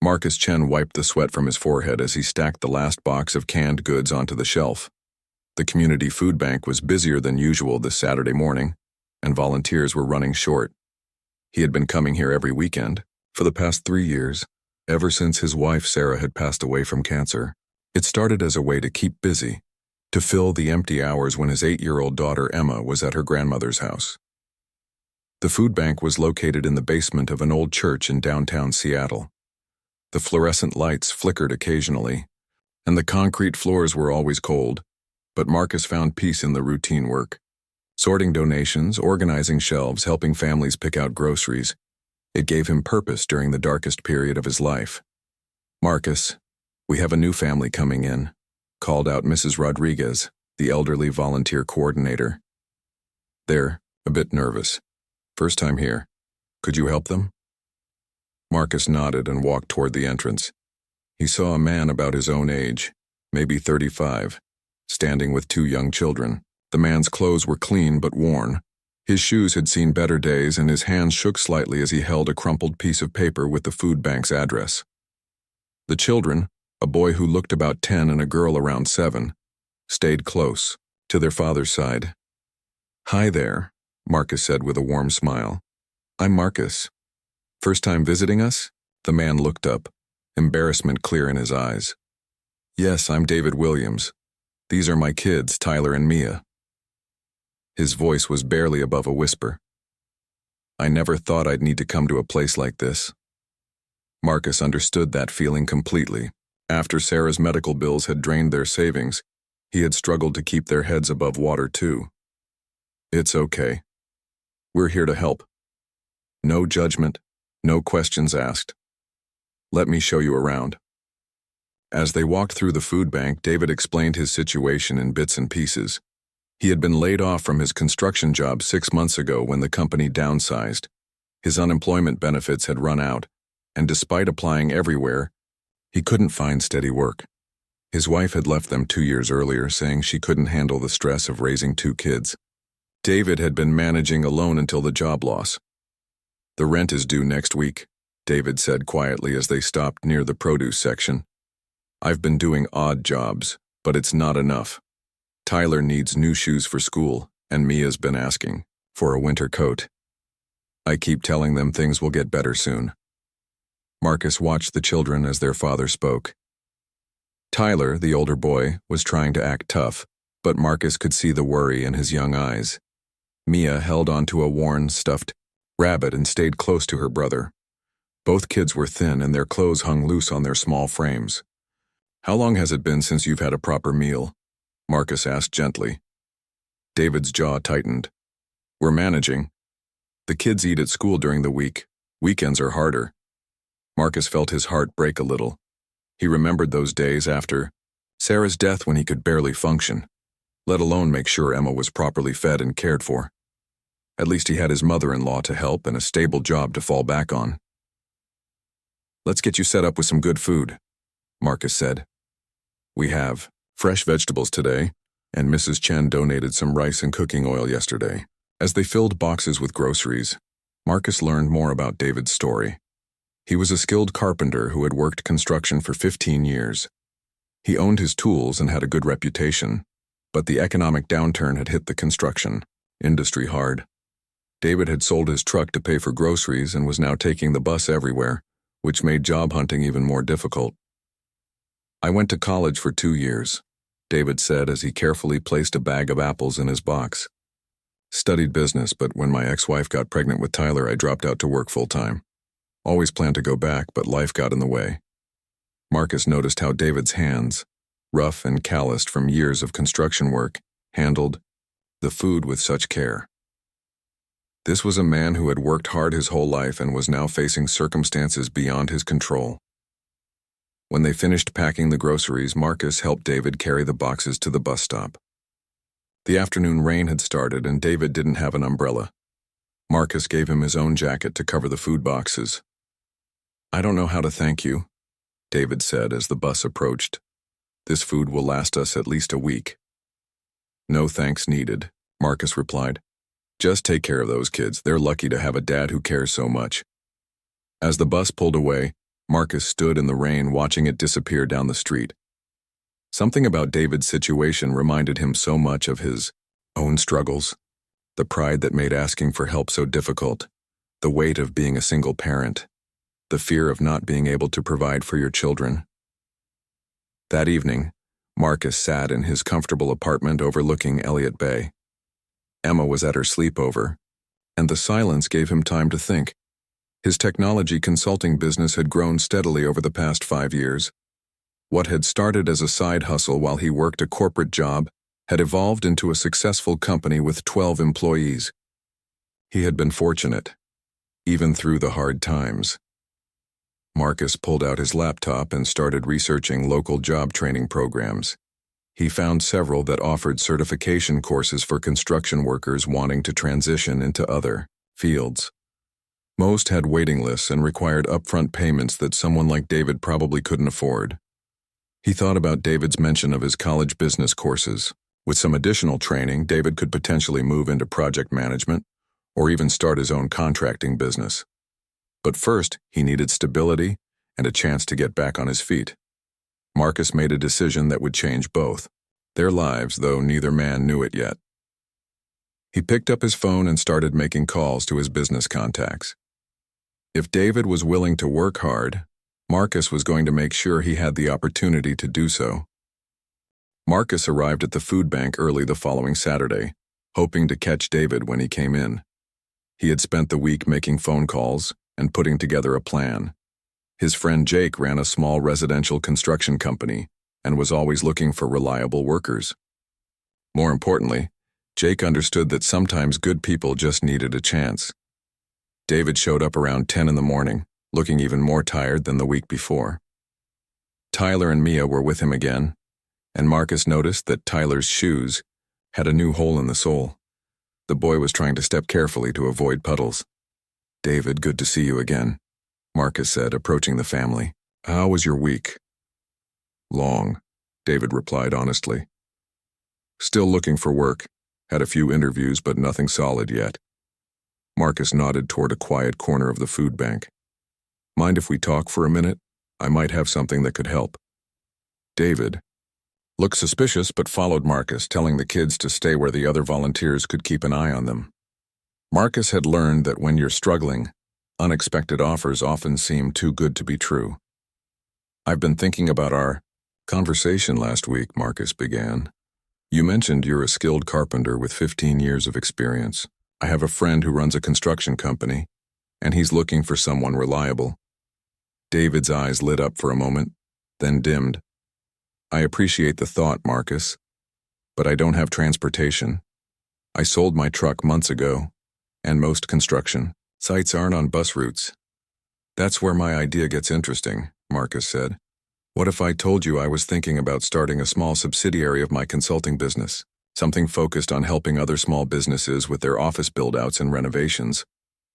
Marcus Chen wiped the sweat from his forehead as he stacked the last box of canned goods onto the shelf. The community food bank was busier than usual this Saturday morning, and volunteers were running short. He had been coming here every weekend for the past 3 years, ever since his wife Sarah had passed away from cancer. It started as a way to keep busy, to fill the empty hours when his 8-year-old daughter Emma was at her grandmother's house. The food bank was located in the basement of an old church in downtown Seattle. The fluorescent lights flickered occasionally, and the concrete floors were always cold, but Marcus found peace in the routine work. Sorting donations, organizing shelves, helping families pick out groceries. It gave him purpose during the darkest period of his life. "Marcus, we have a new family coming in," called out Mrs. Rodriguez, the elderly volunteer coordinator. "They're a bit nervous. First time here. Could you help them?" Marcus nodded and walked toward the entrance. He saw a man about his own age, maybe 35, standing with 2 young children. The man's clothes were clean but worn. His shoes had seen better days, and his hands shook slightly as he held a crumpled piece of paper with the food bank's address. The children, a boy who looked about 10 and a girl around 7, stayed close, to their father's side. "Hi there," Marcus said with a warm smile. "I'm Marcus. First time visiting us?" The man looked up, embarrassment clear in his eyes. "Yes, I'm David Williams. These are my kids, Tyler and Mia." His voice was barely above a whisper. "I never thought I'd need to come to a place like this." Marcus understood that feeling completely. After Sarah's medical bills had drained their savings, he had struggled to keep their heads above water too. "It's okay. We're here to help. No judgment, no questions asked. Let me show you around." As they walked through the food bank, David explained his situation in bits and pieces. He had been laid off from his construction job 6 months ago when the company downsized. His unemployment benefits had run out, and despite applying everywhere, he couldn't find steady work. His wife had left them 2 years earlier, saying she couldn't handle the stress of raising 2 kids. David had been managing alone until the job loss. "The rent is due next week," David said quietly as they stopped near the produce section. "I've been doing odd jobs, but it's not enough. Tyler needs new shoes for school, and Mia's been asking for a winter coat. I keep telling them things will get better soon." Marcus watched the children as their father spoke. Tyler, the older boy, was trying to act tough, but Marcus could see the worry in his young eyes. Mia held onto a worn, stuffed rabbit and stayed close to her brother. Both kids were thin and their clothes hung loose on their small frames. "How long has it been since you've had a proper meal?" Marcus asked gently. David's jaw tightened. "We're managing. The kids eat at school during the week. Weekends are harder." Marcus felt his heart break a little. He remembered those days after Sarah's death when he could barely function, let alone make sure Emma was properly fed and cared for. At least he had his mother-in-law to help and a stable job to fall back on. "Let's get you set up with some good food," Marcus said. "We have fresh vegetables today, and Mrs. Chen donated some rice and cooking oil yesterday." As they filled boxes with groceries, Marcus learned more about David's story. He was a skilled carpenter who had worked construction for 15 years. He owned his tools and had a good reputation, but the economic downturn had hit the construction industry hard. David had sold his truck to pay for groceries and was now taking the bus everywhere, which made job hunting even more difficult. "I went to college for 2 years, David said as he carefully placed a bag of apples in his box. "Studied business, but when my ex-wife got pregnant with Tyler, I dropped out to work full-time. Always planned to go back, but life got in the way." Marcus noticed how David's hands, rough and calloused from years of construction work, handled the food with such care. This was a man who had worked hard his whole life and was now facing circumstances beyond his control. When they finished packing the groceries, Marcus helped David carry the boxes to the bus stop. The afternoon rain had started and David didn't have an umbrella. Marcus gave him his own jacket to cover the food boxes. "I don't know how to thank you," David said as the bus approached. "This food will last us at least a week." "No thanks needed," Marcus replied. "Just take care of those kids. They're lucky to have a dad who cares so much." As the bus pulled away, Marcus stood in the rain watching it disappear down the street. Something about David's situation reminded him so much of his own struggles, the pride that made asking for help so difficult, the weight of being a single parent, the fear of not being able to provide for your children. That evening, Marcus sat in his comfortable apartment overlooking Elliott Bay. Emma was at her sleepover, and the silence gave him time to think. His technology consulting business had grown steadily over the past 5 years. What had started as a side hustle while he worked a corporate job had evolved into a successful company with 12 employees. He had been fortunate, even through the hard times. Marcus pulled out his laptop and started researching local job training programs. He found several that offered certification courses for construction workers wanting to transition into other fields. Most had waiting lists and required upfront payments that someone like David probably couldn't afford. He thought about David's mention of his college business courses. With some additional training, David could potentially move into project management or even start his own contracting business. But first, he needed stability and a chance to get back on his feet. Marcus made a decision that would change both their lives, though neither man knew it yet. He picked up his phone and started making calls to his business contacts. If David was willing to work hard, Marcus was going to make sure he had the opportunity to do so. Marcus arrived at the food bank early the following Saturday, hoping to catch David when he came in. He had spent the week making phone calls and putting together a plan. His friend Jake ran a small residential construction company and was always looking for reliable workers. More importantly, Jake understood that sometimes good people just needed a chance. David showed up around 10 in the morning, looking even more tired than the week before. Tyler and Mia were with him again, and Marcus noticed that Tyler's shoes had a new hole in the sole. The boy was trying to step carefully to avoid puddles. "David, good to see you again," Marcus said, approaching the family. "How was your week?" "Long," David replied honestly. "Still looking for work. Had a few interviews, but nothing solid yet." Marcus nodded toward a quiet corner of the food bank. "Mind if we talk for a minute? I might have something that could help." David looked suspicious but followed Marcus, telling the kids to stay where the other volunteers could keep an eye on them. Marcus had learned that when you're struggling, unexpected offers often seem too good to be true. "I've been thinking about our conversation last week," Marcus began. "You mentioned you're a skilled carpenter with 15 years of experience. I have a friend who runs a construction company, and he's looking for someone reliable." David's eyes lit up for a moment, then dimmed. "I appreciate the thought, Marcus, but I don't have transportation. I sold my truck months ago, and most construction sites aren't on bus routes." "That's where my idea gets interesting," Marcus said. "What if I told you I was thinking about starting a small subsidiary of my consulting business, something focused on helping other small businesses with their office build-outs and renovations?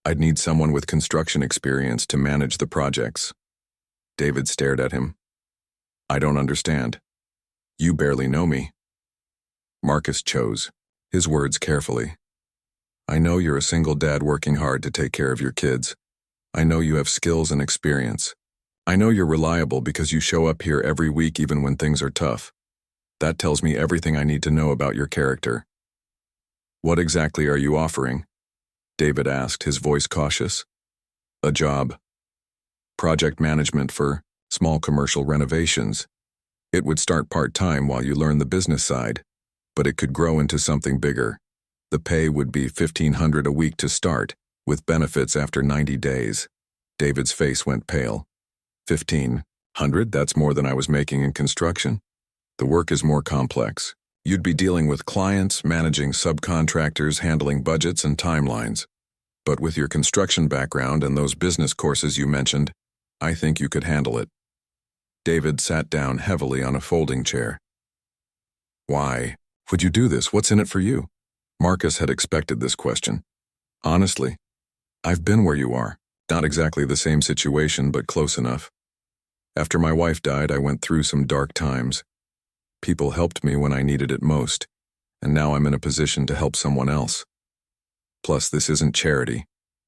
I'd need someone with construction experience to manage the projects." David stared at him. "I don't understand. You barely know me." Marcus chose his words carefully. "I know you're a single dad working hard to take care of your kids. I know you have skills and experience. I know you're reliable because you show up here every week even when things are tough. That tells me everything I need to know about your character." "What exactly are you offering?" David asked, his voice cautious. "A job. Project management for small commercial renovations. It would start part-time while you learn the business side, but it could grow into something bigger. The pay would be $1,500 a week to start, with benefits after 90 days. David's face went pale. $1,500? That's more than I was making in construction. The work is more complex. You'd be dealing with clients, managing subcontractors, handling budgets and timelines. But with your construction background and those business courses you mentioned, I think you could handle it." David sat down heavily on a folding chair. "Why would you do this? What's in it for you?" Marcus had expected this question. "Honestly, I've been where you are. Not exactly the same situation, but close enough. After my wife died, I went through some dark times. People helped me when I needed it most, and now I'm in a position to help someone else. Plus, this isn't charity.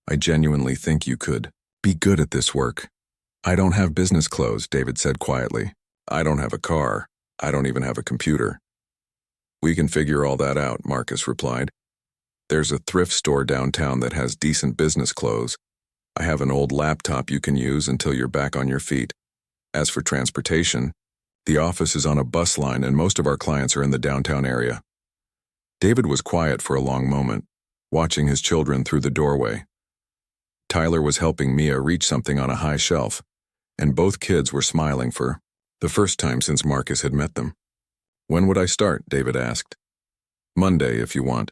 I genuinely think you could be good at this work." I don't have business clothes, David said quietly. I don't have a car. I don't even have a computer. We can figure all that out, Marcus replied. There's a thrift store downtown that has decent business clothes. I have an old laptop you can use until you're back on your feet. As for transportation, the office is on a bus line and most of our clients are in the downtown area. David was quiet for a long moment, watching his children through the doorway. Tyler was helping Mia reach something on a high shelf, and both kids were smiling for the first time since Marcus had met them. When would I start? David asked. Monday, if you want.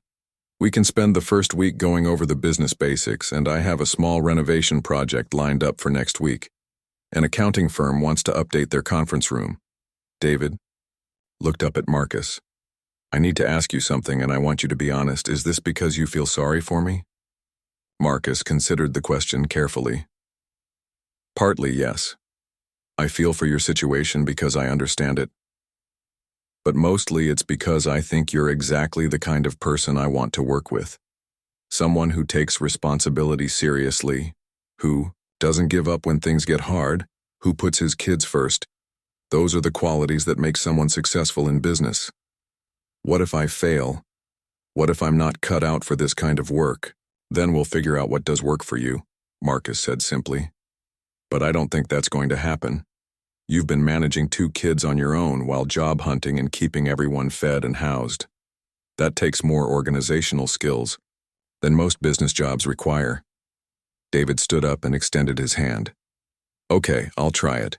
We can spend the first week going over the business basics, and I have a small renovation project lined up for next week. An accounting firm wants to update their conference room. David looked up at Marcus. I need to ask you something, and I want you to be honest. Is this because you feel sorry for me? Marcus considered the question carefully. Partly, yes. I feel for your situation because I understand it. But mostly it's because I think you're exactly the kind of person I want to work with. Someone who takes responsibility seriously, who doesn't give up when things get hard, who puts his kids first. Those are the qualities that make someone successful in business. What if I fail? What if I'm not cut out for this kind of work? Then we'll figure out what does work for you, Marcus said simply. But I don't think that's going to happen. You've been managing 2 kids on your own while job hunting and keeping everyone fed and housed. That takes more organizational skills than most business jobs require. David stood up and extended his hand. Okay, I'll try it.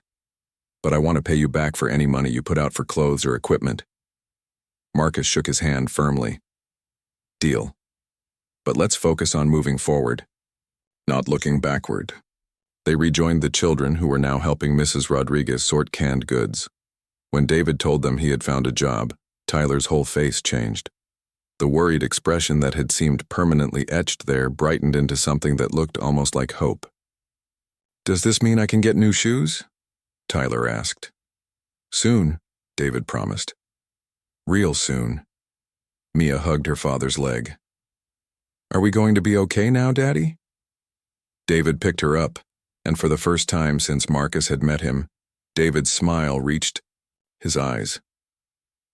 But I want to pay you back for any money you put out for clothes or equipment. Marcus shook his hand firmly. Deal. But let's focus on moving forward, not looking backward. They rejoined the children who were now helping Mrs. Rodriguez sort canned goods. When David told them he had found a job, Tyler's whole face changed. The worried expression that had seemed permanently etched there brightened into something that looked almost like hope. Does this mean I can get new shoes? Tyler asked. Soon, David promised. Real soon. Mia hugged her father's leg. Are we going to be okay now, Daddy? David picked her up, and for the first time since Marcus had met him, David's smile reached his eyes.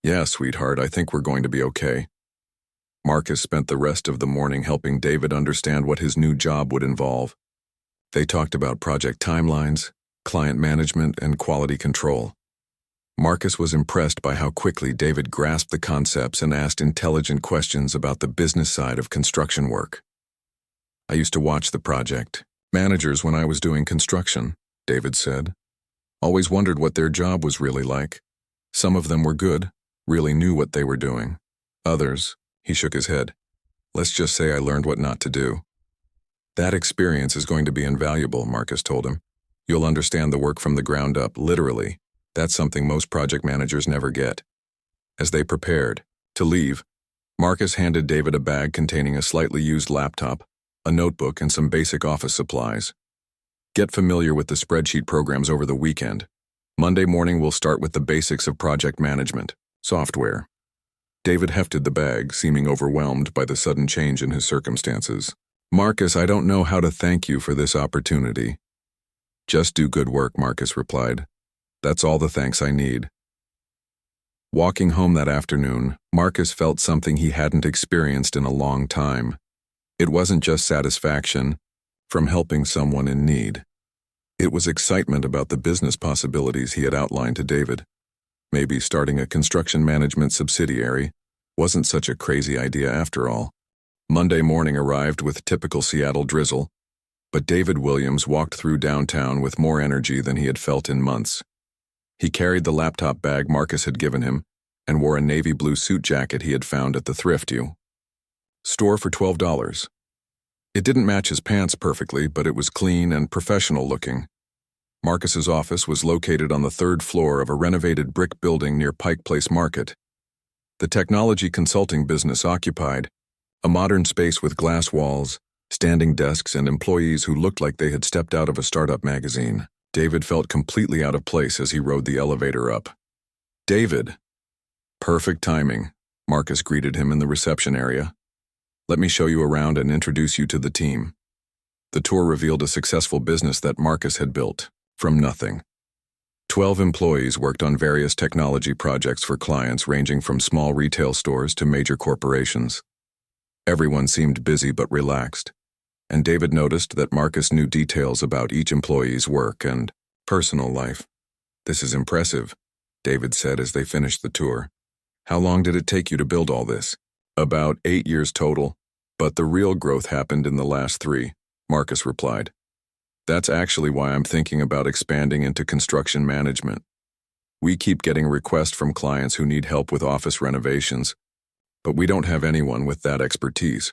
Yeah, sweetheart, I think we're going to be okay. Marcus spent the rest of the morning helping David understand what his new job would involve. They talked about project timelines, client management, and quality control. Marcus was impressed by how quickly David grasped the concepts and asked intelligent questions about the business side of construction work. I used to watch the project managers when I was doing construction, David said. Always wondered what their job was really like. Some of them were good, really knew what they were doing. Others, he shook his head. Let's just say I learned what not to do. That experience is going to be invaluable, Marcus told him. You'll understand the work from the ground up, literally. That's something most project managers never get. As they prepared to leave, Marcus handed David a bag containing a slightly used laptop, a notebook, and some basic office supplies. Get familiar with the spreadsheet programs over the weekend. Monday morning we'll start with the basics of project management, software. David hefted the bag, seeming overwhelmed by the sudden change in his circumstances. Marcus, I don't know how to thank you for this opportunity. Just do good work, Marcus replied. That's all the thanks I need. Walking home that afternoon, Marcus felt something he hadn't experienced in a long time. It wasn't just satisfaction from helping someone in need. It was excitement about the business possibilities he had outlined to David. Maybe starting a construction management subsidiary wasn't such a crazy idea after all. Monday morning arrived with typical Seattle drizzle, but David Williams walked through downtown with more energy than he had felt in months. He carried the laptop bag Marcus had given him and wore a navy blue suit jacket he had found at the thrift store for $12. It didn't match his pants perfectly, but it was clean and professional looking. Marcus's office was located on the 3rd floor of a renovated brick building near Pike Place Market. The technology consulting business occupied a modern space with glass walls, standing desks, and employees who looked like they had stepped out of a startup magazine. David felt completely out of place as he rode the elevator up. David. Perfect timing, Marcus greeted him in the reception area. Let me show you around and introduce you to the team. The tour revealed a successful business that Marcus had built. From nothing. 12 employees worked on various technology projects for clients ranging from small retail stores to major corporations. Everyone seemed busy but relaxed, and David noticed that Marcus knew details about each employee's work and personal life. "This is impressive," David said as they finished the tour. "How long did it take you to build all this?" "About 8 years total, but the real growth happened in the last 3, Marcus replied. "That's actually why I'm thinking about expanding into construction management. We keep getting requests from clients who need help with office renovations, but we don't have anyone with that expertise."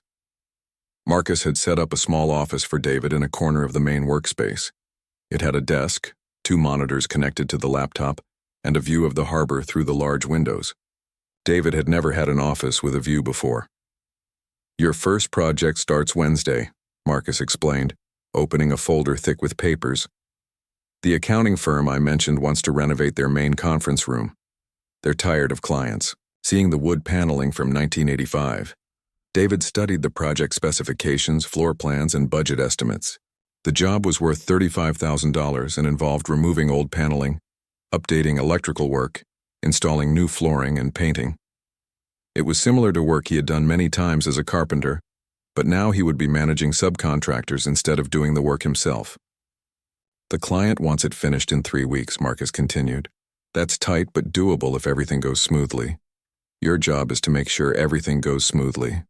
Marcus had set up a small office for David in a corner of the main workspace. It had a desk, 2 monitors connected to the laptop, and a view of the harbor through the large windows. David had never had an office with a view before. "Your first project starts Wednesday," Marcus explained, opening a folder thick with papers. "The accounting firm I mentioned wants to renovate their main conference room. They're tired of clients seeing the wood paneling from 1985. David studied the project specifications, floor plans, and budget estimates. The job was worth $35,000 and involved removing old paneling, updating electrical work, installing new flooring, and painting. It was similar to work he had done many times as a carpenter, but now he would be managing subcontractors instead of doing the work himself. "The client wants it finished in 3 weeks," Marcus continued. "That's tight but doable if everything goes smoothly. Your job is to make sure everything goes smoothly.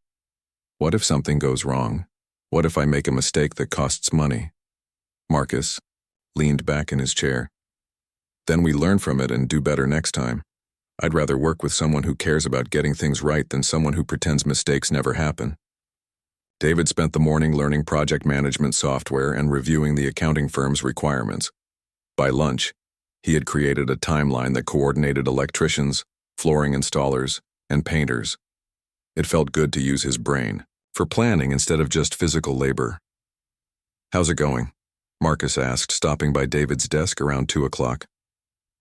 What if something goes wrong? What if I make a mistake that costs money?" Marcus leaned back in his chair. "Then we learn from it and do better next time. I'd rather work with someone who cares about getting things right than someone who pretends mistakes never happen." David spent the morning learning project management software and reviewing the accounting firm's requirements. By lunch, he had created a timeline that coordinated electricians, flooring installers, and painters. It felt good to use his brain for planning instead of just physical labor. "How's it going?" Marcus asked, stopping by David's desk around 2 o'clock.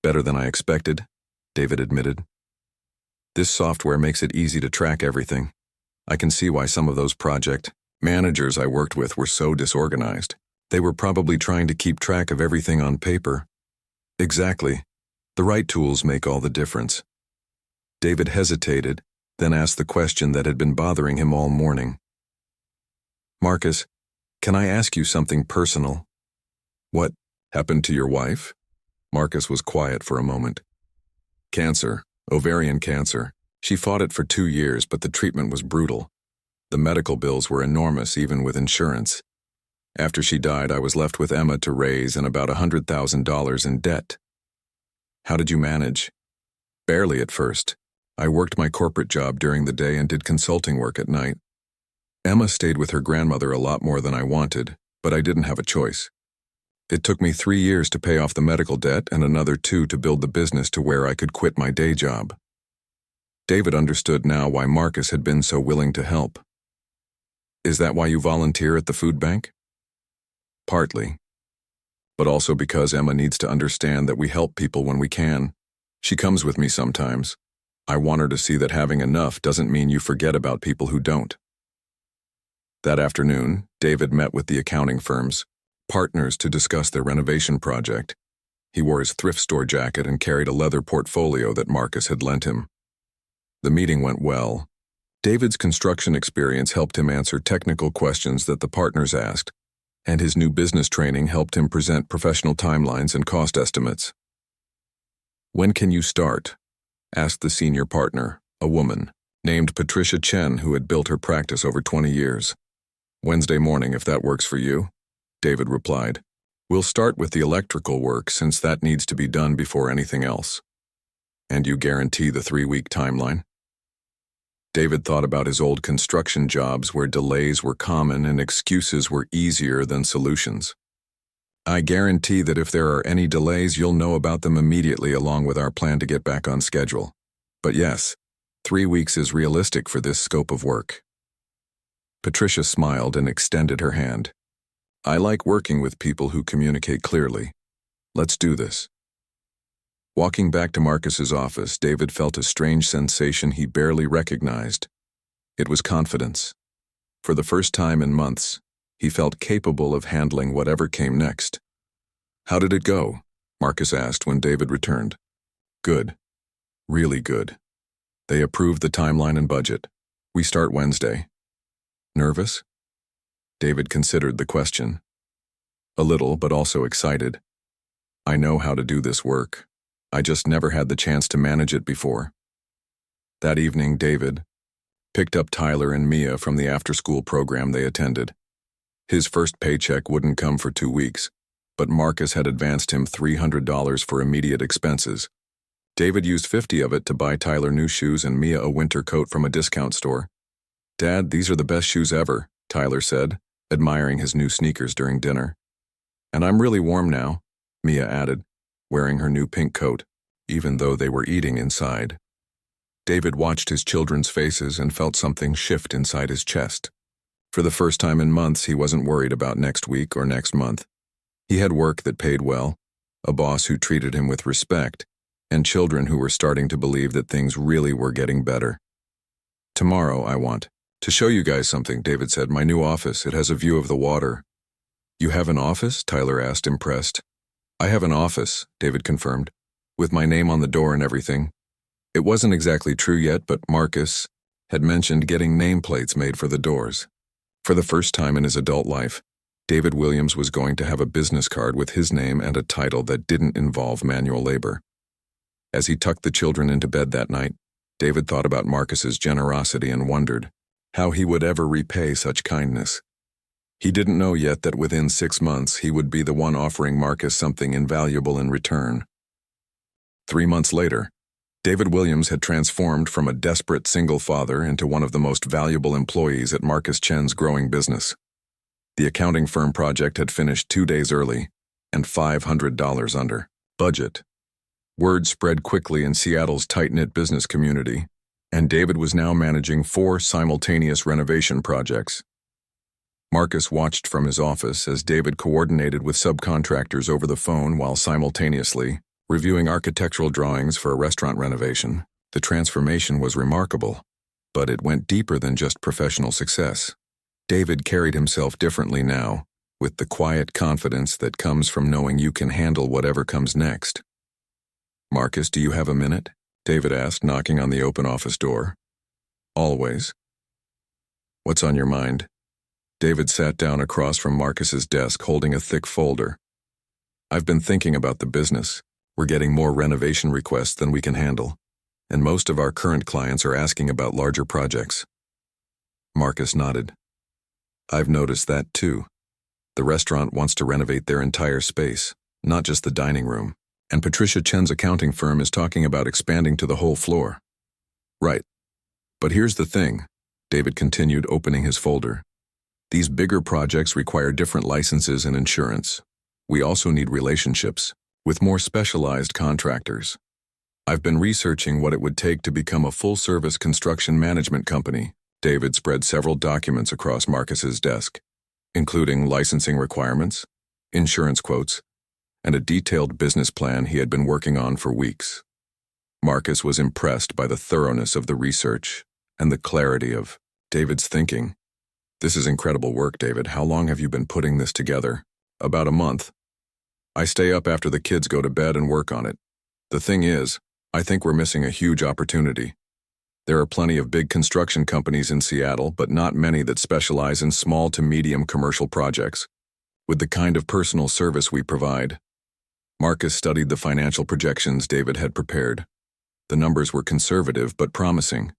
"Better than I expected," David admitted. "This software makes it easy to track everything. I can see why some of those project managers I worked with were so disorganized. They were probably trying to keep track of everything on paper." "Exactly. The right tools make all the difference." David hesitated, then asked the question that had been bothering him all morning. "Marcus, can I ask you something personal?" "What happened to your wife?" Marcus was quiet for a moment. "Cancer, ovarian cancer. She fought it for 2 years, but the treatment was brutal. The medical bills were enormous, even with insurance. After she died, I was left with Emma to raise and about $100,000 in debt." "How did you manage?" "Barely at first. I worked my corporate job during the day and did consulting work at night. Emma stayed with her grandmother a lot more than I wanted, but I didn't have a choice. It took me 3 years to pay off the medical debt and another 2 to build the business to where I could quit my day job." David understood now why Marcus had been so willing to help. "Is that why you volunteer at the food bank?" "Partly. But also because Emma needs to understand that we help people when we can. She comes with me sometimes. I want her to see that having enough doesn't mean you forget about people who don't." That afternoon, David met with the accounting firm's partners to discuss their renovation project. He wore his thrift store jacket and carried a leather portfolio that Marcus had lent him. The meeting went well. David's construction experience helped him answer technical questions that the partners asked, and his new business training helped him present professional timelines and cost estimates. "When can you start?" asked the senior partner, a woman, named Patricia Chen, who had built her practice over 20 years. "Wednesday morning, if that works for you," David replied. "We'll start with the electrical work since that needs to be done before anything else." "And you guarantee the 3-week timeline?" David thought about his old construction jobs where delays were common and excuses were easier than solutions. "I guarantee that if there are any delays, you'll know about them immediately along with our plan to get back on schedule. But yes, 3 weeks is realistic for this scope of work." Patricia smiled and extended her hand. "I like working with people who communicate clearly. Let's do this." Walking back to Marcus's office, David felt a strange sensation he barely recognized. It was confidence. For the first time in months, he felt capable of handling whatever came next. "How did it go?" Marcus asked when David returned. "Good. Really good. They approved the timeline and budget. We start Wednesday." "Nervous?" David considered the question. "A little, but also excited. I know how to do this work. I just never had the chance to manage it before." That evening, David picked up Tyler and Mia from the after-school program they attended. His first paycheck wouldn't come for 2 weeks, but Marcus had advanced him $300 for immediate expenses. David used 50 of it to buy Tyler new shoes and Mia a winter coat from a discount store. "Dad, these are the best shoes ever," Tyler said, admiring his new sneakers during dinner. "And I'm really warm now," Mia added, wearing her new pink coat, even though they were eating inside. David watched his children's faces and felt something shift inside his chest. For the first time in months, he wasn't worried about next week or next month. He had work that paid well, a boss who treated him with respect, and children who were starting to believe that things really were getting better. "Tomorrow, I want to show you guys something," David said. "My new office. It has a view of the water." "You have an office?" Tyler asked, impressed. "I have an office," David confirmed, "with my name on the door and everything." It wasn't exactly true yet, but Marcus had mentioned getting nameplates made for the doors. For the first time in his adult life, David Williams was going to have a business card with his name and a title that didn't involve manual labor. As he tucked the children into bed that night, David thought about Marcus's generosity and wondered how he would ever repay such kindness. He didn't know yet that within 6 months he would be the one offering Marcus something invaluable in return. 3 months later, David Williams had transformed from a desperate single father into one of the most valuable employees at Marcus Chen's growing business. The accounting firm project had finished 2 days early and $500 under budget. Word spread quickly in Seattle's tight-knit business community, and David was now managing 4 simultaneous renovation projects. Marcus watched from his office as David coordinated with subcontractors over the phone while simultaneously reviewing architectural drawings for a restaurant renovation. The transformation was remarkable, but it went deeper than just professional success. David carried himself differently now, with the quiet confidence that comes from knowing you can handle whatever comes next. "Marcus, do you have a minute?" David asked, knocking on the open office door. "Always." "What's on your mind?" David sat down across from Marcus's desk, holding a thick folder. "I've been thinking about the business. We're getting more renovation requests than we can handle, and most of our current clients are asking about larger projects." Marcus nodded. "I've noticed that too. The restaurant wants to renovate their entire space, not just the dining room, and Patricia Chen's accounting firm is talking about expanding to the whole floor." "Right. But here's the thing," David continued, opening his folder. "These bigger projects require different licenses and insurance. We also need relationships with more specialized contractors. I've been researching what it would take to become a full-service construction management company." David spread several documents across Marcus's desk, including licensing requirements, insurance quotes, and a detailed business plan he had been working on for weeks. Marcus was impressed by the thoroughness of the research and the clarity of David's thinking. "This is incredible work, David. How long have you been putting this together?" "About a month. I stay up after the kids go to bed and work on it. The thing is, I think we're missing a huge opportunity. There are plenty of big construction companies in Seattle, but not many that specialize in small to medium commercial projects, with the kind of personal service we provide." Marcus studied the financial projections David had prepared. The numbers were conservative but promising.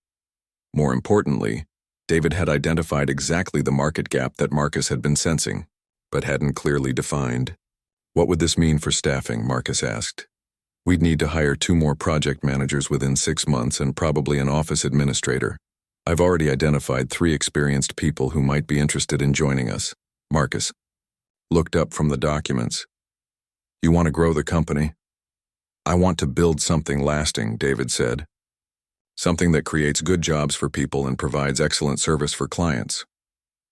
More importantly, David had identified exactly the market gap that Marcus had been sensing, but hadn't clearly defined. "What would this mean for staffing?" Marcus asked. "We'd need to hire 2 more project managers within 6 months and probably an office administrator. I've already identified 3 experienced people who might be interested in joining us." Marcus looked up from the documents. "You want to grow the company?" "I want to build something lasting," David said. "Something that creates good jobs for people and provides excellent service for clients.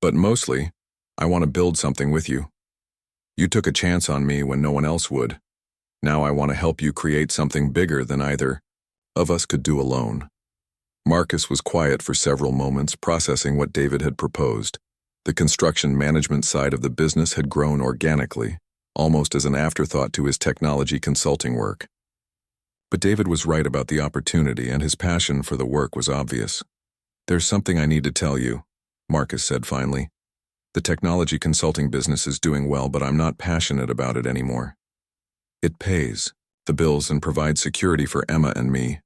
But mostly, I want to build something with you. You took a chance on me when no one else would. Now I want to help you create something bigger than either of us could do alone." Marcus was quiet for several moments, processing what David had proposed. The construction management side of the business had grown organically, almost as an afterthought to his technology consulting work. But David was right about the opportunity, and his passion for the work was obvious. "There's something I need to tell you," Marcus said finally. "The technology consulting business is doing well, but I'm not passionate about it anymore. It pays the bills and provides security for Emma and me,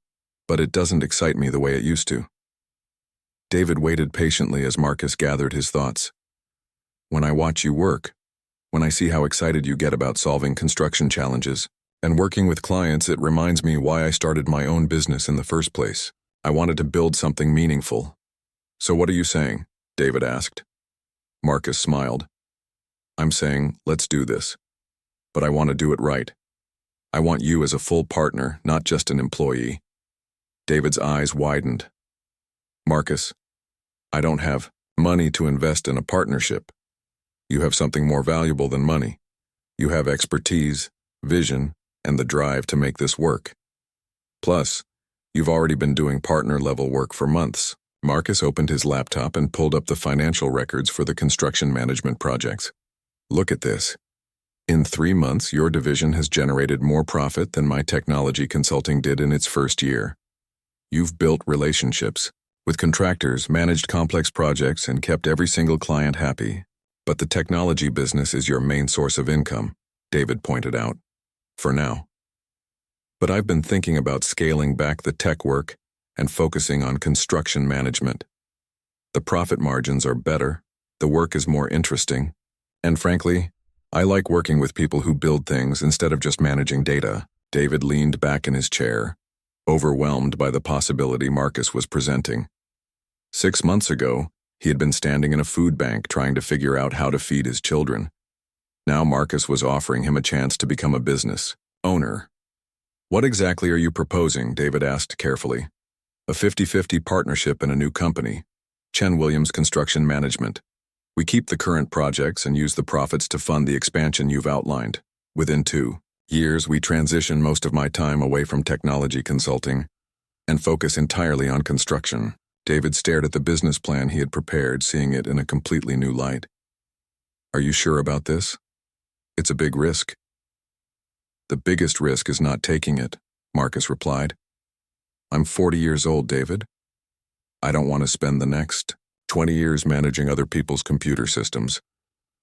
but it doesn't excite me the way it used to." David waited patiently as Marcus gathered his thoughts. "When I watch you work, when I see how excited you get about solving construction challenges and working with clients, it reminds me why I started my own business in the first place. I wanted to build something meaningful." "So what are you saying?" David asked. Marcus smiled. "I'm saying, let's do this. But I want to do it right. I want you as a full partner, not just an employee." David's eyes widened. "Marcus, I don't have money to invest in a partnership. You have something more valuable than money. You have expertise, vision, and the drive to make this work. Plus, you've already been doing partner-level work for months." Marcus opened his laptop and pulled up the financial records for the construction management projects. "Look at this. In 3 months, your division has generated more profit than my technology consulting did in its first year. You've built relationships with contractors, managed complex projects, and kept every single client happy. But the technology business is your main source of income," David pointed out. "For now. But I've been thinking about scaling back the tech work and focusing on construction management. The profit margins are better, the work is more interesting, and frankly, I like working with people who build things instead of just managing data." David leaned back in his chair, overwhelmed by the possibility Marcus was presenting. 6 months ago, he had been standing in a food bank trying to figure out how to feed his children. Now Marcus was offering him a chance to become a business owner. "What exactly are you proposing?" David asked carefully. "A 50-50 partnership in a new company, Chen Williams Construction Management. We keep the current projects and use the profits to fund the expansion you've outlined. Within 2 years, we transition most of my time away from technology consulting and focus entirely on construction." David stared at the business plan he had prepared, seeing it in a completely new light. "Are you sure about this? It's a big risk." "The biggest risk is not taking it," Marcus replied. "I'm 40 years old, David. I don't want to spend the next 20 years managing other people's computer systems.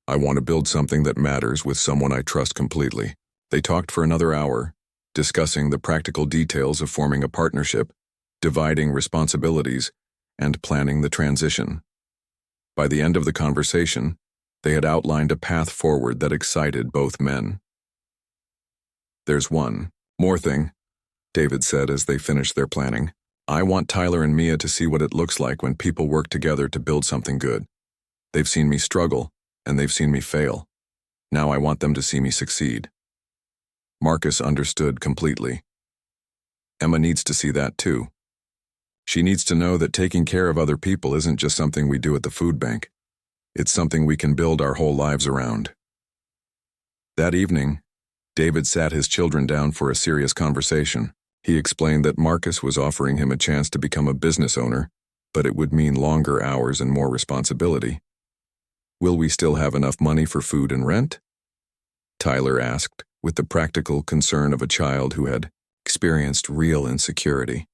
I want to build something that matters with someone I trust completely." They talked for another hour, discussing the practical details of forming a partnership, dividing responsibilities, and planning the transition. By the end of the conversation, they had outlined a path forward that excited both men. "There's one more thing," David said as they finished their planning. "I want Tyler and Mia to see what it looks like when people work together to build something good. They've seen me struggle, and they've seen me fail. Now I want them to see me succeed." Marcus understood completely. Emma needs to see that too. She needs to know that taking care of other people isn't just something we do at the food bank. It's something we can build our whole lives around. That evening, David sat his children down for a serious conversation. He explained that Marcus was offering him a chance to become a business owner, but it would mean longer hours and more responsibility. "Will we still have enough money for food and rent?" Tyler asked, with the practical concern of a child who had experienced real insecurity.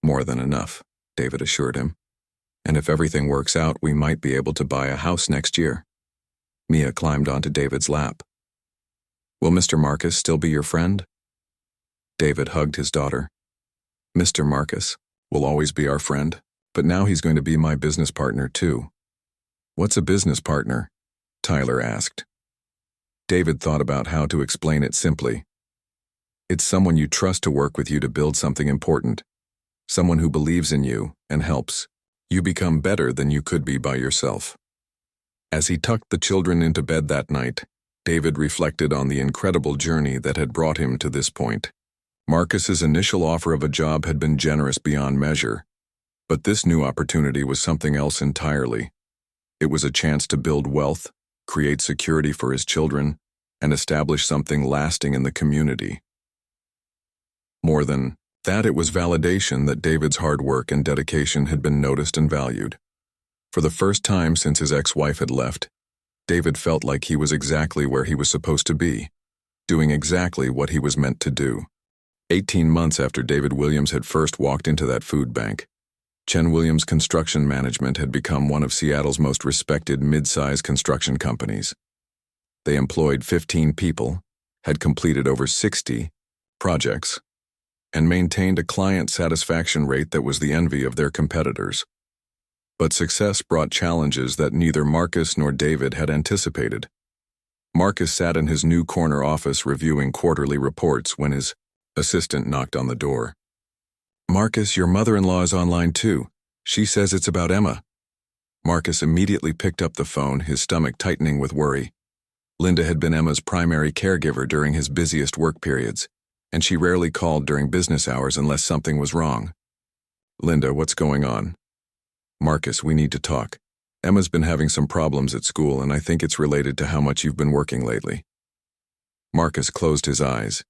"More than enough," David assured him. "And if everything works out, we might be able to buy a house next year." Mia climbed onto David's lap. "Will Mr. Marcus still be your friend?" David hugged his daughter. "Mr. Marcus will always be our friend, but now he's going to be my business partner too." "What's a business partner?" Tyler asked. David thought about how to explain it simply. "It's someone you trust to work with you to build something important. Someone who believes in you and helps you become better than you could be by yourself." As he tucked the children into bed that night, David reflected on the incredible journey that had brought him to this point. Marcus's initial offer of a job had been generous beyond measure, but this new opportunity was something else entirely. It was a chance to build wealth, create security for his children, and establish something lasting in the community. More than that, it was validation that David's hard work and dedication had been noticed and valued. For the first time since his ex-wife had left, David felt like he was exactly where he was supposed to be, doing exactly what he was meant to do. 18 months after David Williams had first walked into that food bank, Chen Williams Construction Management had become one of Seattle's most respected mid-size construction companies. They employed 15 people, had completed over 60 projects, and maintained a client satisfaction rate that was the envy of their competitors. But success brought challenges that neither Marcus nor David had anticipated. Marcus sat in his new corner office reviewing quarterly reports when his assistant knocked on the door. "Marcus, your mother-in-law is online too. She says it's about Emma." Marcus immediately picked up the phone, his stomach tightening with worry. Linda had been Emma's primary caregiver during his busiest work periods, and she rarely called during business hours unless something was wrong. "Linda, what's going on?" "Marcus, we need to talk. Emma's been having some problems at school, and I think it's related to how much you've been working lately." Marcus closed his eyes.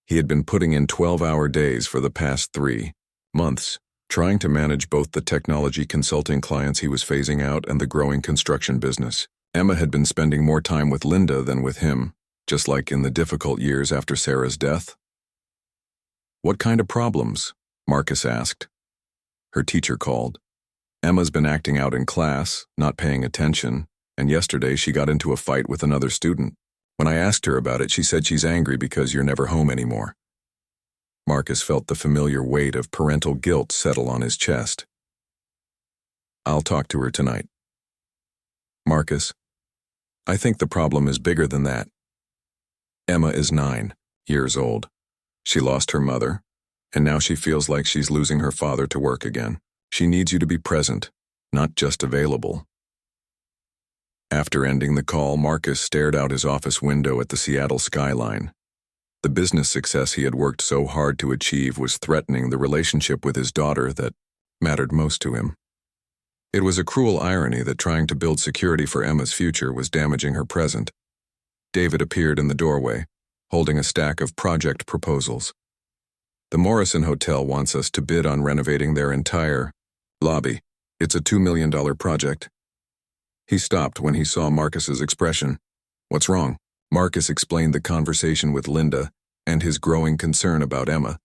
He had been putting in 12-hour days for the past 3 months, trying to manage both the technology consulting clients he was phasing out and the growing construction business. Emma had been spending more time with Linda than with him, just like in the difficult years after Sarah's death. "What kind of problems?" Marcus asked. Her teacher called. "Emma's been acting out in class, not paying attention, and yesterday she got into a fight with another student. When I asked her about it, she said she's angry because you're never home anymore." Marcus felt the familiar weight of parental guilt settle on his chest. "I'll talk to her tonight." "Marcus, I think the problem is bigger than that. Emma is 9 years old. She lost her mother, and now she feels like she's losing her father to work again. She needs you to be present, not just available." After ending the call, Marcus stared out his office window at the Seattle skyline. The business success he had worked so hard to achieve was threatening the relationship with his daughter that mattered most to him. It was a cruel irony that trying to build security for Emma's future was damaging her present. David appeared in the doorway, holding a stack of project proposals. "The Morrison Hotel wants us to bid on renovating their entire lobby. It's a $2 million project." He stopped when he saw Marcus's expression. "What's wrong?" Marcus explained the conversation with Linda and his growing concern about Emma.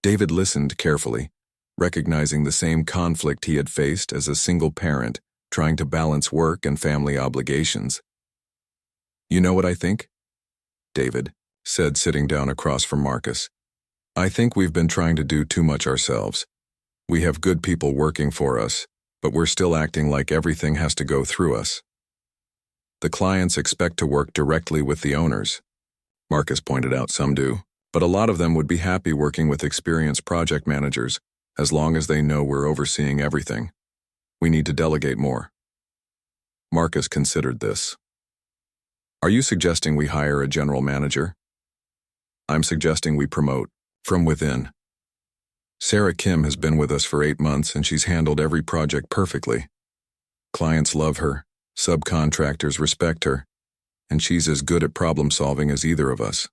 David listened carefully, recognizing the same conflict he had faced as a single parent trying to balance work and family obligations. "You know what I think?" David said, sitting down across from Marcus. "I think we've been trying to do too much ourselves. We have good people working for us, but we're still acting like everything has to go through us. The clients expect to work directly with the owners." Marcus pointed out some do, but a lot of them would be happy working with experienced project managers as long as they know we're overseeing everything. We need to delegate more. Marcus considered this. "Are you suggesting we hire a general manager?" "I'm suggesting we promote from within. Sarah Kim has been with us for 8 months and she's handled every project perfectly. Clients love her, subcontractors respect her, and she's as good at problem solving as either of us."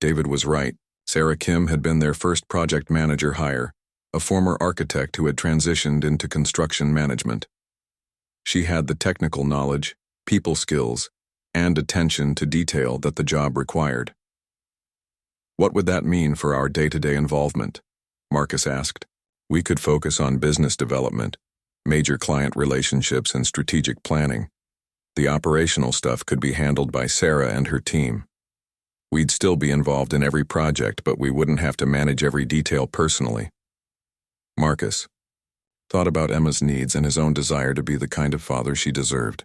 David was right. Sarah Kim had been their first project manager hire, a former architect who had transitioned into construction management. She had the technical knowledge, people skills, and attention to detail that the job required. "What would that mean for our day-to-day involvement?" Marcus asked. "We could focus on business development, major client relationships, and strategic planning. The operational stuff could be handled by Sarah and her team. We'd still be involved in every project, but we wouldn't have to manage every detail personally." Marcus thought about Emma's needs and his own desire to be the kind of father she deserved.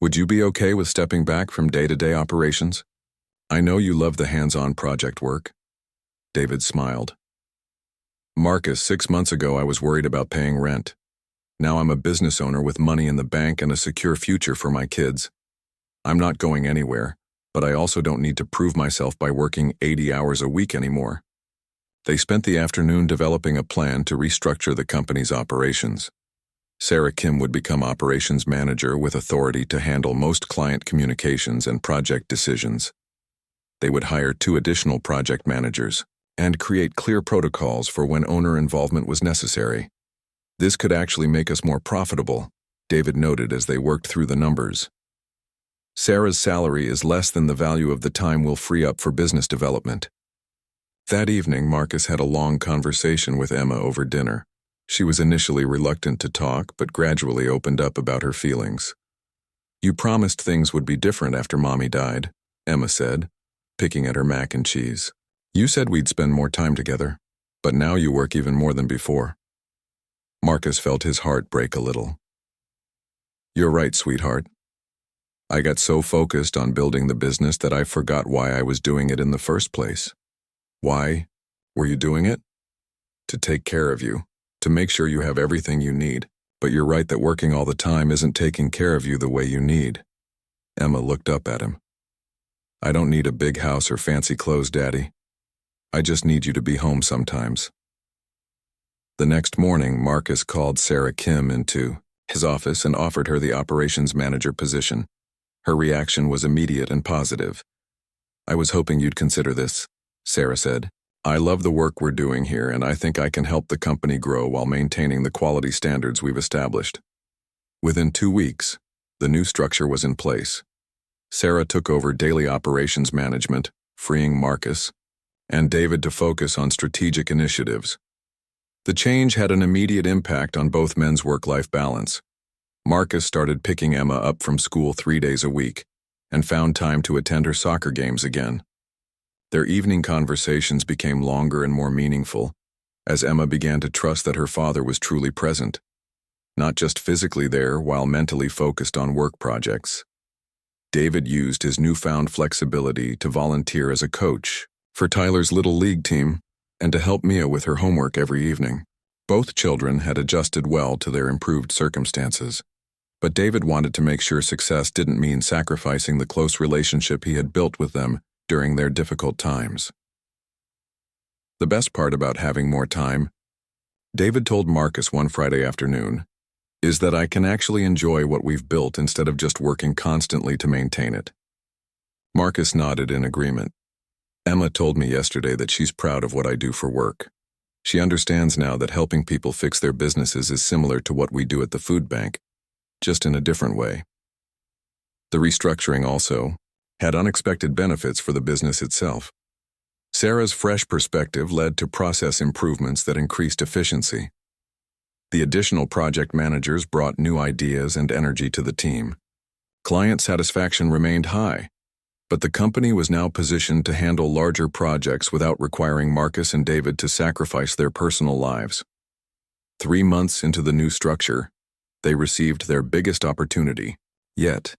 "Would you be okay with stepping back from day-to-day operations? I know you love the hands-on project work." David smiled. "Marcus, 6 months ago I was worried about paying rent. Now I'm a business owner with money in the bank and a secure future for my kids. I'm not going anywhere, but I also don't need to prove myself by working 80 hours a week anymore." They spent the afternoon developing a plan to restructure the company's operations. Sarah Kim would become operations manager with authority to handle most client communications and project decisions. They would hire 2 additional project managers and create clear protocols for when owner involvement was necessary. This could actually make us more profitable, David noted as they worked through the numbers. Sarah's salary is less than the value of the time we'll free up for business development. That evening, Marcus had a long conversation with Emma over dinner. She was initially reluctant to talk, but gradually opened up about her feelings. "You promised things would be different after Mommy died," Emma said, picking at her mac and cheese. "You said we'd spend more time together, but now you work even more than before." Marcus felt his heart break a little. "You're right, sweetheart. I got so focused on building the business that I forgot why I was doing it in the first place." "Why were you doing it?" "To take care of you, to make sure you have everything you need. But you're right that working all the time isn't taking care of you the way you need." Emma looked up at him. "I don't need a big house or fancy clothes, Daddy. I just need you to be home sometimes." The next morning, Marcus called Sarah Kim into his office and offered her the operations manager position. Her reaction was immediate and positive. "I was hoping you'd consider this," Sarah said. "I love the work we're doing here, and I think I can help the company grow while maintaining the quality standards we've established." Within 2 weeks, the new structure was in place. Sarah took over daily operations management, freeing Marcus and David to focus on strategic initiatives. The change had an immediate impact on both men's work-life balance. Marcus started picking Emma up from school 3 days a week and found time to attend her soccer games again. Their evening conversations became longer and more meaningful as Emma began to trust that her father was truly present, not just physically there while mentally focused on work projects. David used his newfound flexibility to volunteer as a coach for Tyler's Little League team and to help Mia with her homework every evening. Both children had adjusted well to their improved circumstances, but David wanted to make sure success didn't mean sacrificing the close relationship he had built with them during their difficult times. The best part about having more time, David told Marcus one Friday afternoon, is that I can actually enjoy what we've built instead of just working constantly to maintain it. Marcus nodded in agreement. "Emma told me yesterday that she's proud of what I do for work. She understands now that helping people fix their businesses is similar to what we do at the food bank, just in a different way." The restructuring also had unexpected benefits for the business itself. Sarah's fresh perspective led to process improvements that increased efficiency. The additional project managers brought new ideas and energy to the team. Client satisfaction remained high, but the company was now positioned to handle larger projects without requiring Marcus and David to sacrifice their personal lives. 3 months into the new structure, they received their biggest opportunity yet.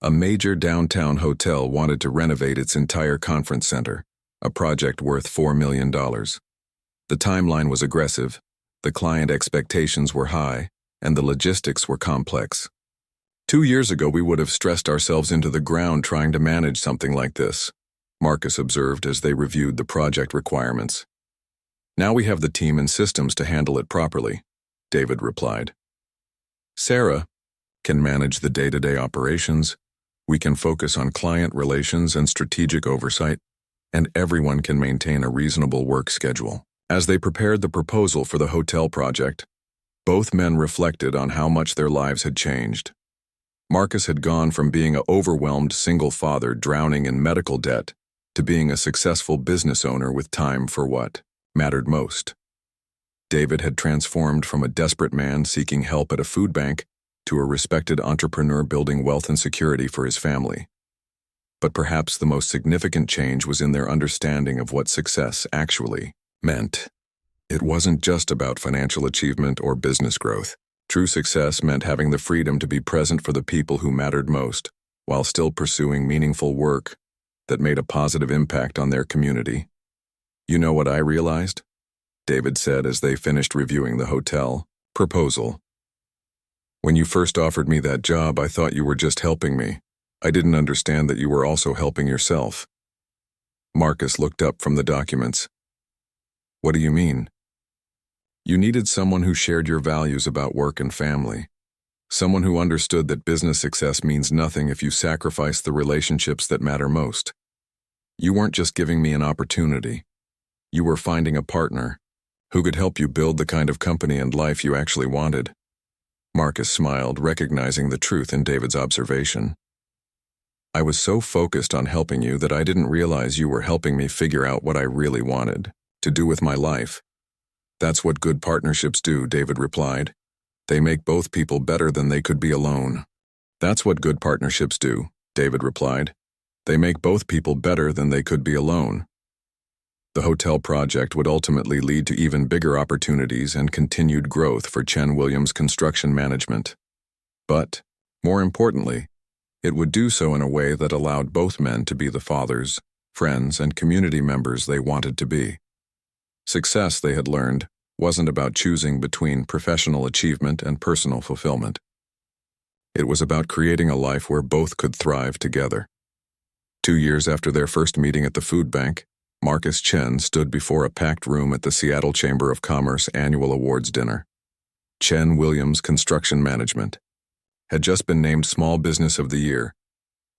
A major downtown hotel wanted to renovate its entire conference center, a project worth $4 million. The timeline was aggressive, the client expectations were high, and the logistics were complex. 2 years ago, we would have stressed ourselves into the ground trying to manage something like this, Marcus observed as they reviewed the project requirements. "Now we have the team and systems to handle it properly," David replied. "Sarah can manage the day-to-day operations, we can focus on client relations and strategic oversight, and everyone can maintain a reasonable work schedule." As they prepared the proposal for the hotel project, both men reflected on how much their lives had changed. Marcus had gone from being an overwhelmed single father drowning in medical debt to being a successful business owner with time for what mattered most. David had transformed from a desperate man seeking help at a food bank to a respected entrepreneur building wealth and security for his family. But perhaps the most significant change was in their understanding of what success actually meant. It wasn't just about financial achievement or business growth. True success meant having the freedom to be present for the people who mattered most, while still pursuing meaningful work that made a positive impact on their community. "You know what I realized?" David said as they finished reviewing the hotel proposal. "When you first offered me that job, I thought you were just helping me. I didn't understand that you were also helping yourself." Marcus looked up from the documents. "What do you mean?" "You needed someone who shared your values about work and family. Someone who understood that business success means nothing if you sacrifice the relationships that matter most. You weren't just giving me an opportunity. You were finding a partner who could help you build the kind of company and life you actually wanted." Marcus smiled, recognizing the truth in David's observation. I was so focused on helping you that I didn't realize you were helping me figure out what I really wanted to do with my life. That's what good partnerships do, David replied. They make both people better than they could be alone. That's what good partnerships do, David replied. They make both people better than they could be alone. The hotel project would ultimately lead to even bigger opportunities and continued growth for Chen Williams Construction Management. But, more importantly, it would do so in a way that allowed both men to be the fathers, friends, and community members they wanted to be. Success, they had learned, wasn't about choosing between professional achievement and personal fulfillment. It was about creating a life where both could thrive together. 2 years after their first meeting at the food bank, Marcus Chen stood before a packed room at the Seattle Chamber of Commerce annual awards dinner. Chen Williams Construction Management had just been named Small Business of the Year,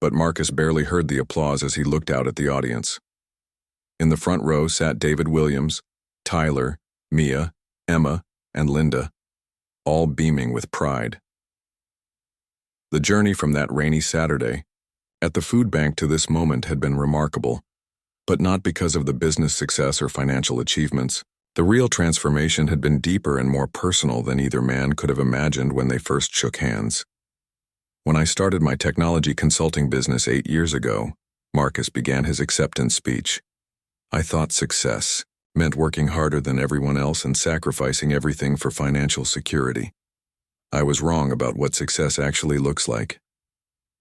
but Marcus barely heard the applause as he looked out at the audience. In the front row sat David Williams, Tyler, Mia, Emma, and Linda, all beaming with pride. The journey from that rainy Saturday at the food bank to this moment had been remarkable, but not because of the business success or financial achievements. The real transformation had been deeper and more personal than either man could have imagined when they first shook hands. When I started my technology consulting business 8 years ago, Marcus began his acceptance speech. I thought success meant working harder than everyone else and sacrificing everything for financial security. I was wrong about what success actually looks like.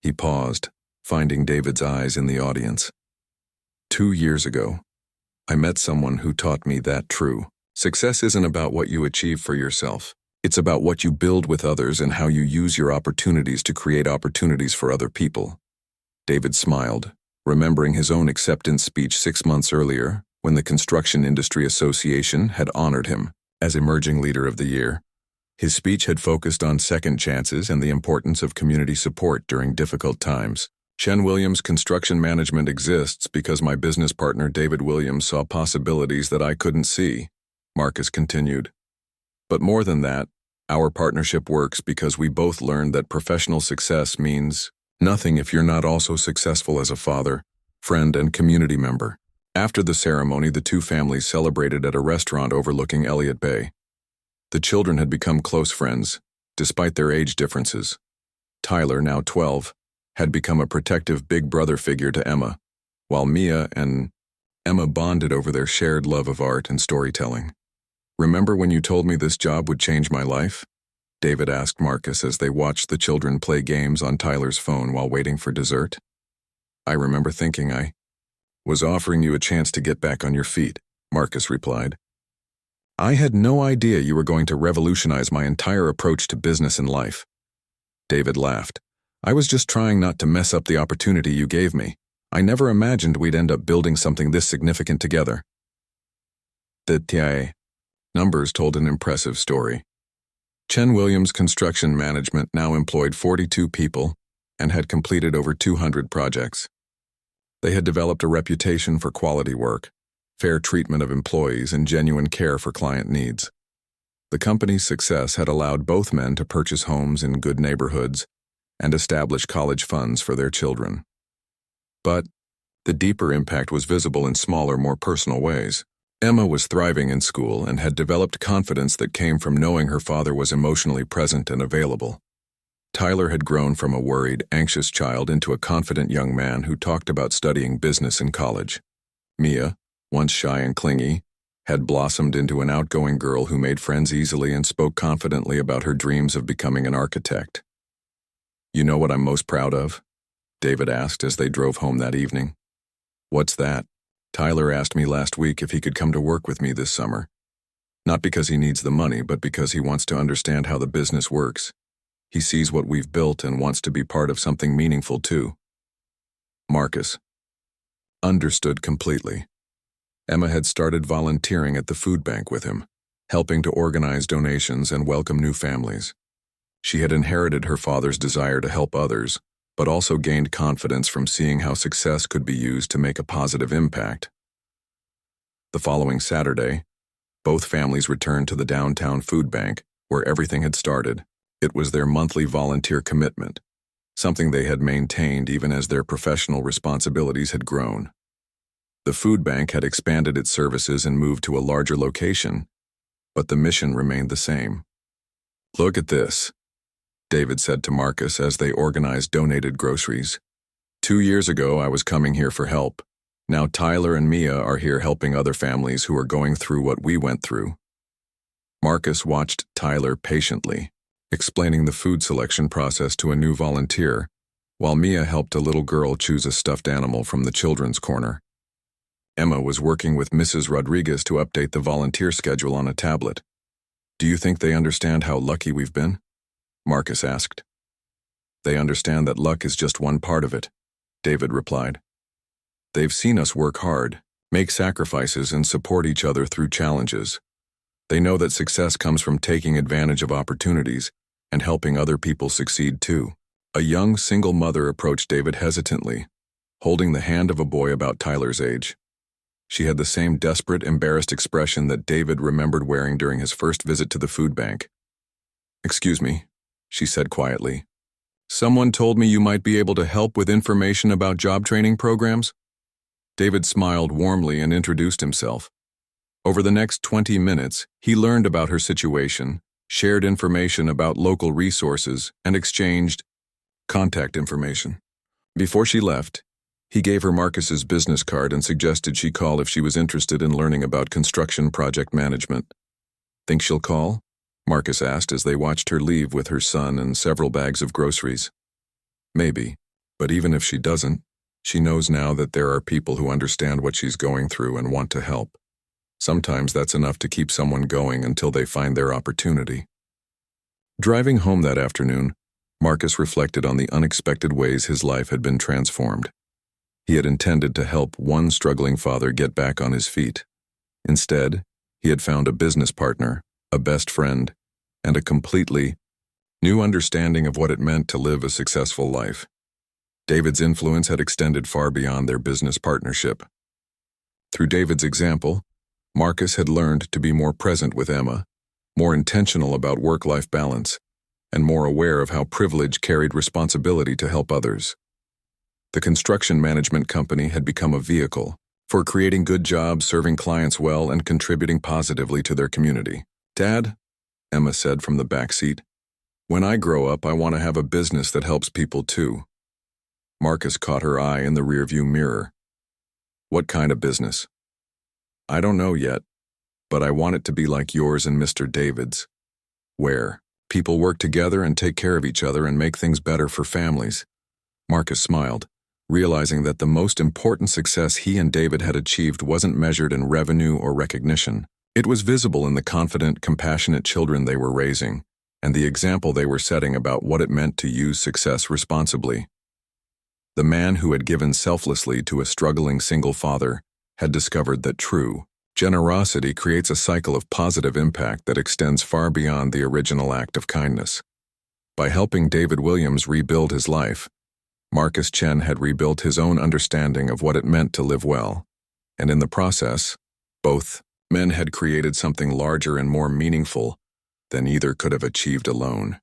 He paused, finding David's eyes in the audience. 2 years ago, I met someone who taught me that true. Success isn't about what you achieve for yourself. It's about what you build with others and how you use your opportunities to create opportunities for other people. David smiled, remembering his own acceptance speech 6 months earlier when the Construction Industry Association had honored him as Emerging Leader of the Year. His speech had focused on second chances and the importance of community support during difficult times. Chen Williams Construction Management exists because my business partner David Williams saw possibilities that I couldn't see, Marcus continued. But more than that, our partnership works because we both learned that professional success means nothing if you're not also successful as a father, friend, and community member. After the ceremony, the two families celebrated at a restaurant overlooking Elliott Bay. The children had become close friends, despite their age differences. Tyler, now 12, had become a protective big brother figure to Emma, while Mia and Emma bonded over their shared love of art and storytelling. Remember when you told me this job would change my life? David asked Marcus as they watched the children play games on Tyler's phone while waiting for dessert. I remember thinking I was offering you a chance to get back on your feet, Marcus replied. I had no idea you were going to revolutionize my entire approach to business and life. David laughed. I was just trying not to mess up the opportunity you gave me. I never imagined we'd end up building something this significant together. The TIA numbers told an impressive story. Chen Williams Construction Management now employed 42 people and had completed over 200 projects. They had developed a reputation for quality work, fair treatment of employees, and genuine care for client needs. The company's success had allowed both men to purchase homes in good neighborhoods and establish college funds for their children. But the deeper impact was visible in smaller, more personal ways. Emma was thriving in school and had developed confidence that came from knowing her father was emotionally present and available. Tyler had grown from a worried, anxious child into a confident young man who talked about studying business in college. Mia, once shy and clingy, had blossomed into an outgoing girl who made friends easily and spoke confidently about her dreams of becoming an architect. You know what I'm most proud of? David asked as they drove home that evening. What's that? Tyler asked me last week if he could come to work with me this summer. Not because he needs the money, but because he wants to understand how the business works. He sees what we've built and wants to be part of something meaningful too. Marcus understood completely. Emma had started volunteering at the food bank with him, helping to organize donations and welcome new families. She had inherited her father's desire to help others, but also gained confidence from seeing how success could be used to make a positive impact. The following Saturday, both families returned to the downtown food bank, where everything had started. It was their monthly volunteer commitment, something they had maintained even as their professional responsibilities had grown. The food bank had expanded its services and moved to a larger location, but the mission remained the same. "Look at this," David said to Marcus as they organized donated groceries. "2 years ago, I was coming here for help. Now Tyler and Mia are here helping other families who are going through what we went through." Marcus watched Tyler patiently, explaining the food selection process to a new volunteer, while Mia helped a little girl choose a stuffed animal from the children's corner. Emma was working with Mrs. Rodriguez to update the volunteer schedule on a tablet. "Do you think they understand how lucky we've been?" Marcus asked. "They understand that luck is just one part of it," David replied. "They've seen us work hard, make sacrifices, and support each other through challenges. They know that success comes from taking advantage of opportunities and helping other people succeed too." A young single mother approached David hesitantly, holding the hand of a boy about Tyler's age. She had the same desperate, embarrassed expression that David remembered wearing during his first visit to the food bank. "Excuse me," she said quietly. "Someone told me you might be able to help with information about job training programs." David smiled warmly and introduced himself. Over the next 20 minutes, he learned about her situation, shared information about local resources, and exchanged contact information. Before she left, he gave her Marcus's business card and suggested she call if she was interested in learning about construction project management. "Think she'll call?" Marcus asked as they watched her leave with her son and several bags of groceries. "Maybe, but even if she doesn't, she knows now that there are people who understand what she's going through and want to help. Sometimes that's enough to keep someone going until they find their opportunity." Driving home that afternoon, Marcus reflected on the unexpected ways his life had been transformed. He had intended to help one struggling father get back on his feet. Instead, he had found a business partner, a best friend, and a completely new understanding of what it meant to live a successful life. David's influence had extended far beyond their business partnership. Through David's example, Marcus had learned to be more present with Emma, more intentional about work-life balance, and more aware of how privilege carried responsibility to help others. The construction management company had become a vehicle for creating good jobs, serving clients well, and contributing positively to their community. "Dad," Emma said from the back seat, "when I grow up, I want to have a business that helps people too." Marcus caught her eye in the rearview mirror. "What kind of business?" "I don't know yet, but I want it to be like yours and Mr. David's, where people work together and take care of each other and make things better for families." Marcus smiled, realizing that the most important success he and David had achieved wasn't measured in revenue or recognition. It was visible in the confident, compassionate children they were raising, and the example they were setting about what it meant to use success responsibly. The man who had given selflessly to a struggling single father had discovered that true generosity creates a cycle of positive impact that extends far beyond the original act of kindness. By helping David Williams rebuild his life, Marcus Chen had rebuilt his own understanding of what it meant to live well, and in the process, both men had created something larger and more meaningful than either could have achieved alone.